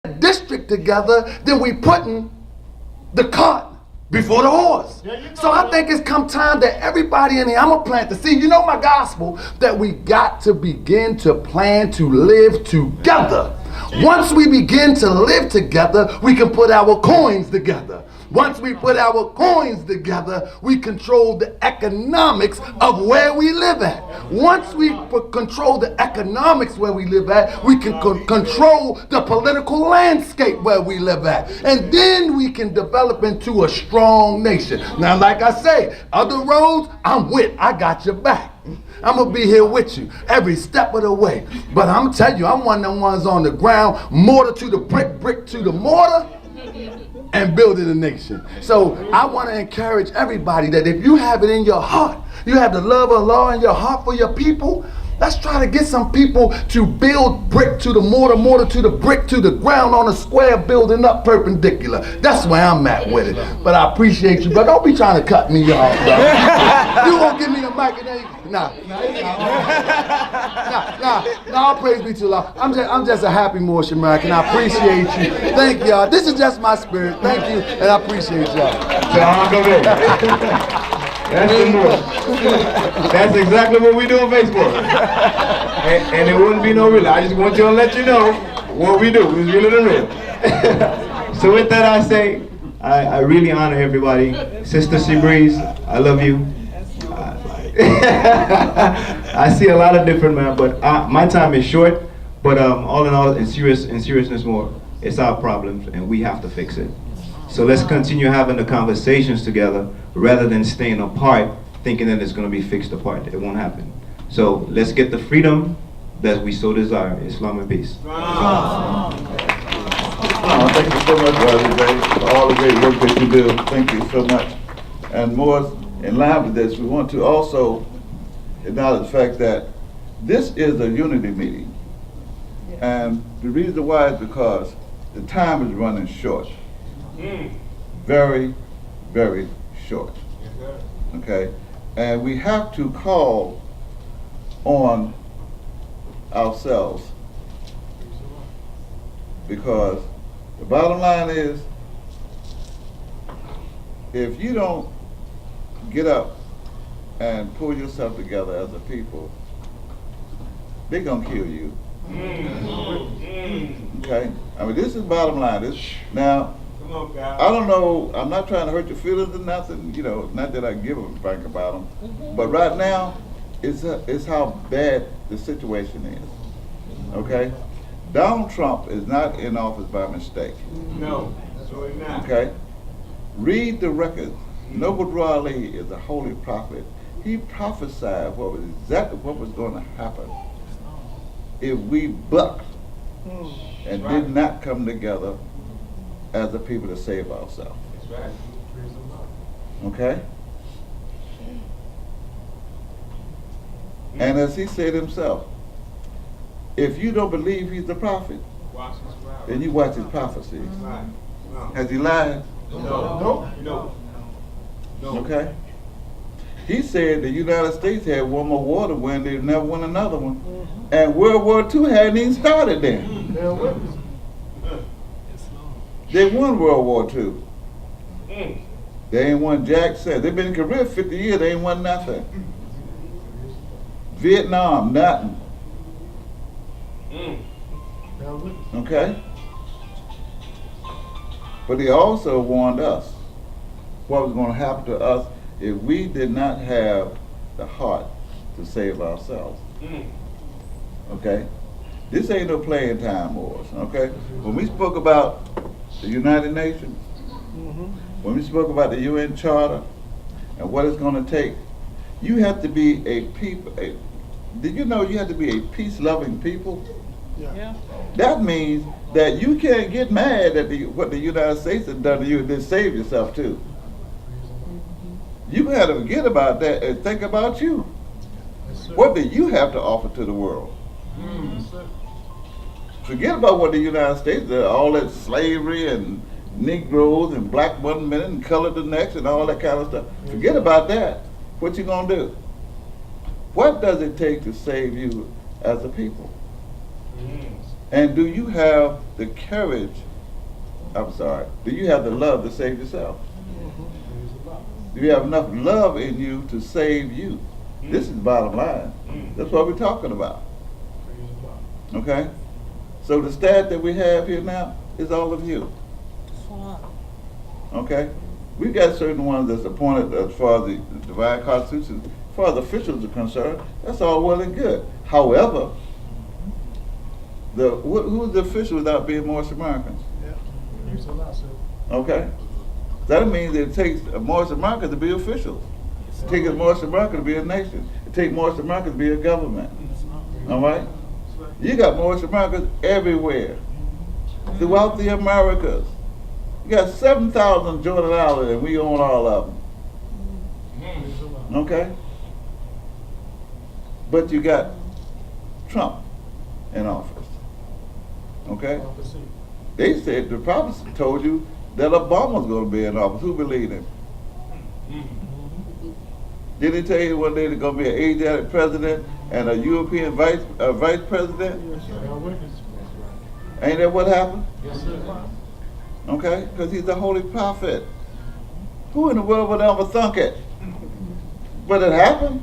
district together, then we putting the cart before the horse. So I think it's come time that everybody in here, I'm gonna plant the seed. You know my gospel, that we got to begin to plan to live together. Once we begin to live together, we can put our coins together. Once we put our coins together, we control the economics of where we live at. Once we control the economics where we live at, we can control the political landscape where we live at. And then we can develop into a strong nation. Now, like I say, other roads, I'm with. I got your back. I'm going to be here with you every step of the way. But I'm telling you, I'm one of them ones on the ground, mortar to the brick, brick to the mortar, and building a nation. So I want to encourage everybody that if you have it in your heart, you have the love of Allah in your heart for your people, let's try to get some people to build brick to the mortar, mortar to the brick to the ground on a square, building up perpendicular. That's where I'm at with it. But I appreciate you, but don't be trying to cut me off, though. You won't give me the mic and then nah, all praise be to Allah. I'm just a happy Moorish American. I appreciate you. Thank y'all. This is just my spirit. Thank you, and I appreciate y'all. That's the Moorish. That's exactly what we do on Facebook. And it wouldn't be no real. I just want you to let you know what we do. It's really the real. So with that, I say, I really honor everybody. Sister Seabreeze, I love you. I see a lot of different men, but my time is short. But all in all, in seriousness more, it's our problems, and we have to fix it. So let's continue having the conversations together rather than staying apart, thinking that it's going to be fixed apart. It won't happen. So let's get the freedom that we so desire. Islam and peace. Thank you so much, Brother Ray, for all the great work that you do. Thank you so much. And more in line with this, we want to also acknowledge the fact that this is a unity meeting. And the reason why is because the time is running short. Very, very short. Okay? And we have to call on ourselves, because the bottom line is, if you don't get up and pull yourself together as a people, they're gonna kill you. Okay? I mean, this is bottom line. Now, I don't know, I'm not trying to hurt your feelings or nothing, you know, not that I give a frank about them, but right now, it's how bad the situation is, okay? Donald Trump is not in office by mistake. No, so he's not. Okay? Read the record. Noble Drew Ali is a holy prophet. He prophesied exactly what was going to happen if we bucked and did not come together as a people to save ourselves. That's right. Okay? And as he said himself, if you don't believe he's the prophet, then you watch his prophecies. Has he lied? No. Okay? He said the United States had one more war to win, they've never won another one. And World War II hadn't even started then. They won World War II. They ain't won jack since. They've been in Korea 50 years, they ain't won nothing. Vietnam, nothing. Okay? But he also warned us what was going to happen to us if we did not have the heart to save ourselves. Okay? This ain't no playing time, boys. Okay? When we spoke about the United Nations, when we spoke about the UN Charter and what it's going to take, you have to be a people. Did you know you have to be a peace-loving people? Yeah. That means that you can't get mad at what the United States has done to you and then save yourself too. You got to forget about that and think about you. What do you have to offer to the world? Forget about what the United States did, all that slavery and Negroes and black one minute and colored the next and all that kind of stuff. Forget about that. What you gonna do? What does it take to save you as a people? And do you have the courage, do you have the love to save yourself? Do you have enough love in you to save you? This is the bottom line. That's what we're talking about. Okay? So the staff that we have here now is all of you. Okay? We've got certain ones that's appointed as far as the divine constitution. As far as officials are concerned, that's all well and good. However, who's the official without being Moorish Americans? Okay? That means it takes a Moorish American to be officials. It takes a Moorish American to be a nation. It takes Moorish American to be a government. All right? You got Moorish Americans everywhere, throughout the Americas. You got 7,000 Jordan Islands, and we own all of them. Okay? But you got Trump in office. Okay? They said, the prophets told you that Obama's going to be in office. Who believed him? Did he tell you one day there's going to be an Asiatic president and a European vice president? Ain't that what happened? Okay? Because he's the holy prophet. Who in the world would ever thunk it? But it happened.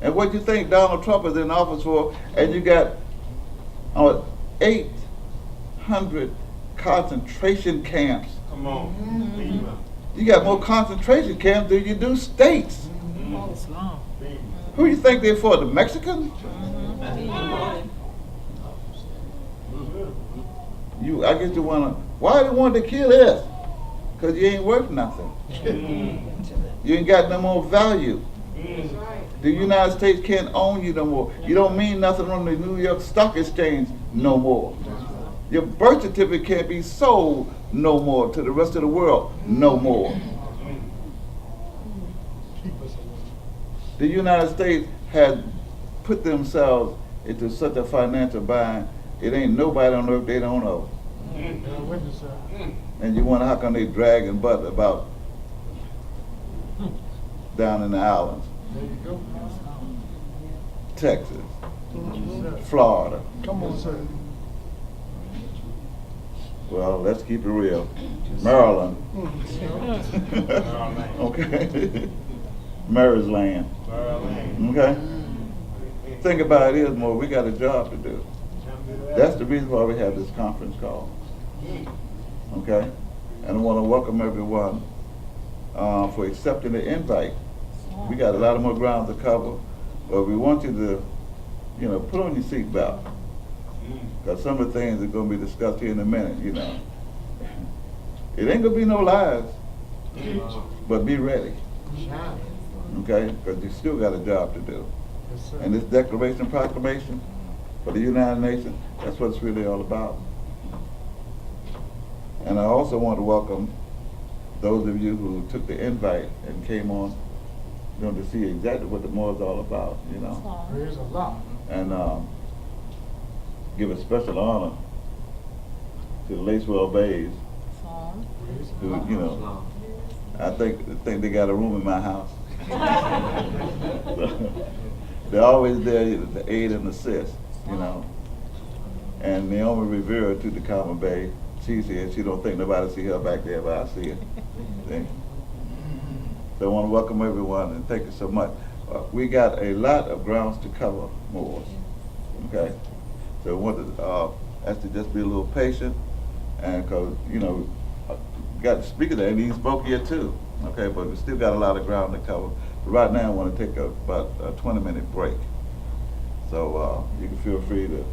And what you think Donald Trump is in office for, and you got 800 concentration camps. Come on. You got more concentration camps than you do states. Who you think they're for? The Mexicans? I guess you wanna. Why they want to kill us? Because you ain't worth nothing. You ain't got no more value. The United States can't own you no more. You don't mean nothing on the New York Stock Exchange no more. Your birth certificate can't be sold no more to the rest of the world no more. The United States has put themselves into such a financial bind, it ain't nobody on earth they don't know. And you wonder how come they dragging butt about down in the islands. Texas, Florida. Come on, sir. Well, let's keep it real. Maryland. Okay. Maryland. Okay. Think about it is more. We got a job to do. That's the reason why we have this conference call. Okay. And I want to welcome everyone for accepting the invite. We got a lot of more ground to cover, but we want you to, put on your seatbelt. Because some of the things are going to be discussed here in a minute, It ain't going to be no lies, but be ready. Okay? Because you still got a job to do. And this Declaration and Proclamation for the United Nations, that's what it's really all about. And I also want to welcome those of you who took the invite and came on, to see exactly what the Moor is all about, There's a lot. And give a special honor to the Lacewell Bays, who, I think they got a room in my house. They're always there to aid and assist, And Naomi Rivera to the Common Bay, she said she don't think nobody see her back there, but I see her. See? So I want to welcome everyone and thank you so much. We got a lot of grounds to cover, Moors. Okay? So I want to ask you to just be a little patient, and because, got the speaker there, and he spoke here too. Okay, but we still got a lot of ground to cover. But right now I want to take about a 20-minute break. So you can feel free to,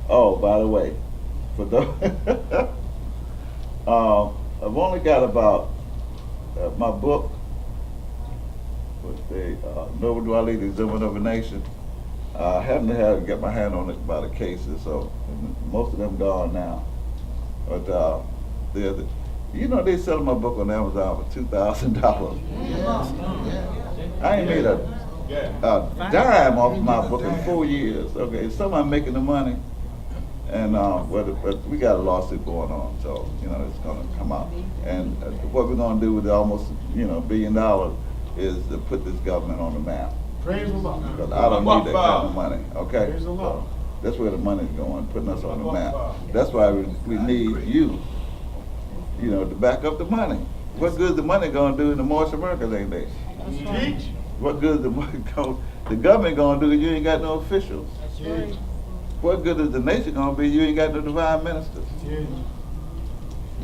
by the way, for those, I've only got about, my book, Nova Duality, the Examen of a Nation. I haven't had to get my hand on it by the cases, so most of them gone now. But they selling my book on Amazon for $2,000. I ain't made a dime off my book in 4 years. Okay, somebody making the money, and but we got a lawsuit going on, so it's gonna come out. And what we're gonna do with the almost $1 billion is to put this government on the map. Praise the Lord. Because I don't need that kind of money. Okay. Praise the Lord. That's where the money's going, putting us on the map. That's why we need you, you know, to back up the money. What good is the money gonna do in the Moorish American Nation? Teach. What good is the money the government gonna do if you ain't got no officials? Yeah. What good is the nation gonna be? You ain't got no divine ministers. Yeah.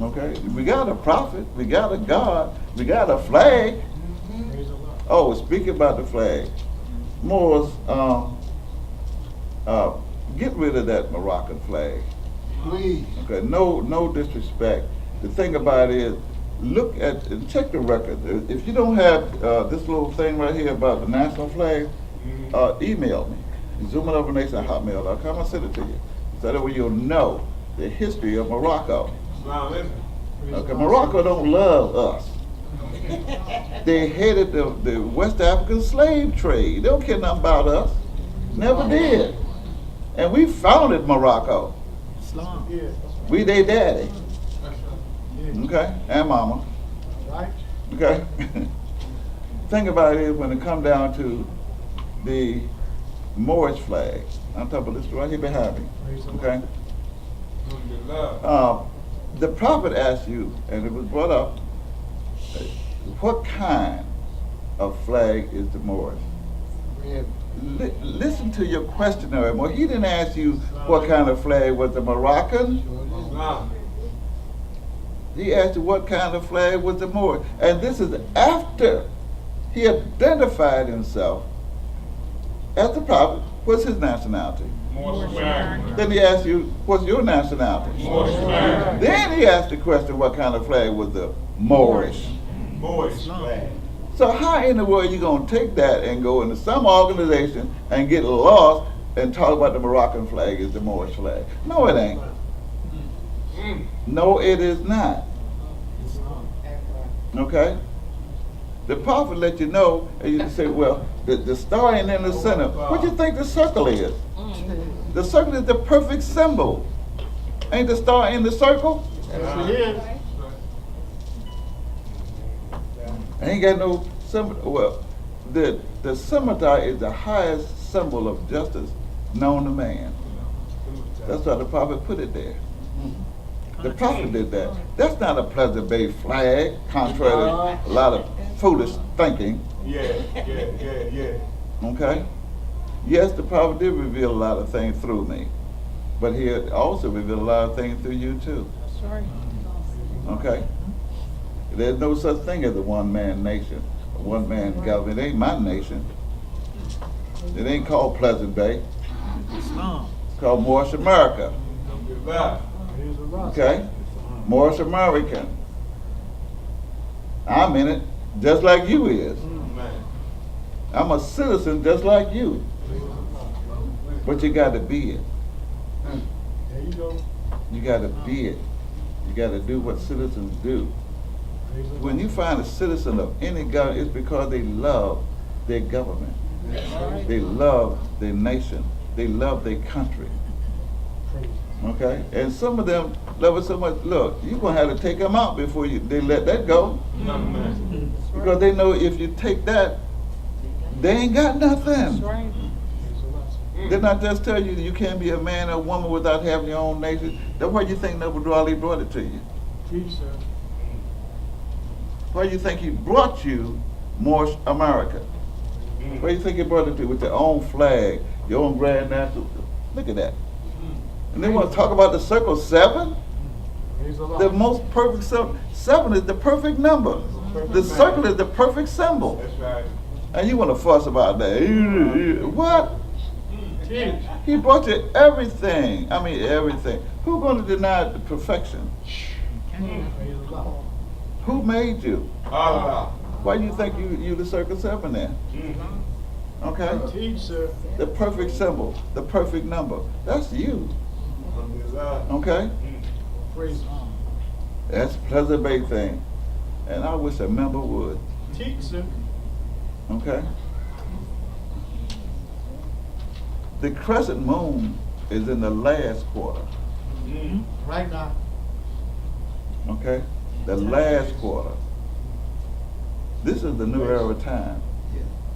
Okay, we got a prophet, we got a God, we got a flag. Praise the Lord. Oh, speaking about the flag, Moors, get rid of that Moroccan flag. Please. Okay, no disrespect. The thing about it is, look at and check the record. If you don't have this little thing right here about the national flag, email me. ZoomerOverNation@hotmail.com. I'll send it to you. So that way you'll know the history of Morocco. Okay, Morocco don't love us. They hated the West African slave trade. They don't care nothing about us. Never did. And we founded Morocco. Yeah. We their daddy. Yeah. Okay, and mama. Right? Okay. Thing about it is when it comes down to the Moorish flag, I'm talking about this right here behind me. Praise the Lord. Okay. The prophet asked you, and it was brought up, what kind of flag is the Moorish? Listen to your questioner. Well, he didn't ask you what kind of flag was the Moroccan. He asked you what kind of flag was the Moorish. And this is after he identified himself as the prophet. What's his nationality? Moorish American. Then he asked you, what's your nationality? Moorish American. Then he asked the question, what kind of flag was the Moorish? Moorish flag. So how in the world are you going to take that and go into some organization and get lost and talk about the Moroccan flag as the Moorish flag? No, it ain't. No, it is not. Okay? The prophet let you know, and you say, well, the star ain't in the center. What do you think the circle is? The circle is the perfect symbol. Ain't the star in the circle? Yes, it is. Ain't got no symbol. Well, the scimitar is the highest symbol of justice known to man. That's why the prophet put it there. The prophet did that. That's not a Pleasant Bay flag, contrary to a lot of foolish thinking. Yeah. Okay? Yes, the prophet did reveal a lot of things through me, but he also revealed a lot of things through you too. That's right. Okay? There's no such thing as a one-man nation, a one-man government. It ain't my nation. It ain't called Pleasant Bay. It's called Moorish America. Praise the Lord. Okay? Moorish American. I'm in it just like you is. I'm a citizen just like you. But you got to be it. There you go. You got to be it. You got to do what citizens do. Praise the When you find a citizen of any government, it's because they love their government. They love their nation. They love their country. Praise. Okay? And some of them love it so much. Look, you're going to have to take them out before they let that go. Because they know if you take that, they ain't got That's nothing. right. Praise the Lord. Didn't I just tell you that you can't be a man or woman without having your own nation? That's why you think Noble Drawley brought it to you. Teach, sir. Why you think he brought you Moorish America? Why you think he brought it to you with your own flag, your own grand national? Look at that. And they want to talk about the circle 7? Praise the Lord. The most perfect symbol. 7 is the perfect number. The circle is the perfect symbol. That's right. And you want to fuss about that. What? Teach. He brought you everything. I mean, everything. Who's going to deny the perfection? Praise the Lord. Who made you? Allah. Why do you think you the circle 7 then? Okay? Teach, sir. The perfect symbol, the perfect number. That's you. Okay? Praise the Lord. That's Pleasant Bay thing. And I wish a member would. Teach, sir. Okay? The crescent moon is in the last quarter. Right now. Okay? The last quarter. This is the new era time.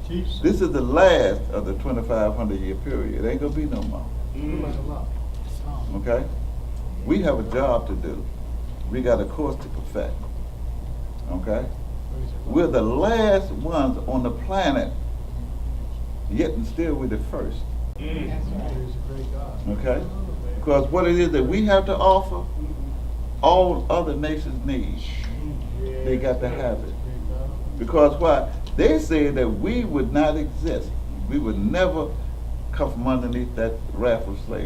Teach, sir. This is the last of the 2,500 year period. It ain't gonna be no more. Praise the Lord. Islam. Okay? We have a job to do. We got a course to perfect. Okay? Praise the Lord. We're the last ones on the planet, yet and still we're the first. Praise the great God. Okay? Because what it is that we have to offer, all other nations need. They got to have it. Because why? They said that we would not exist. We would never come from underneath that wrath of slavery.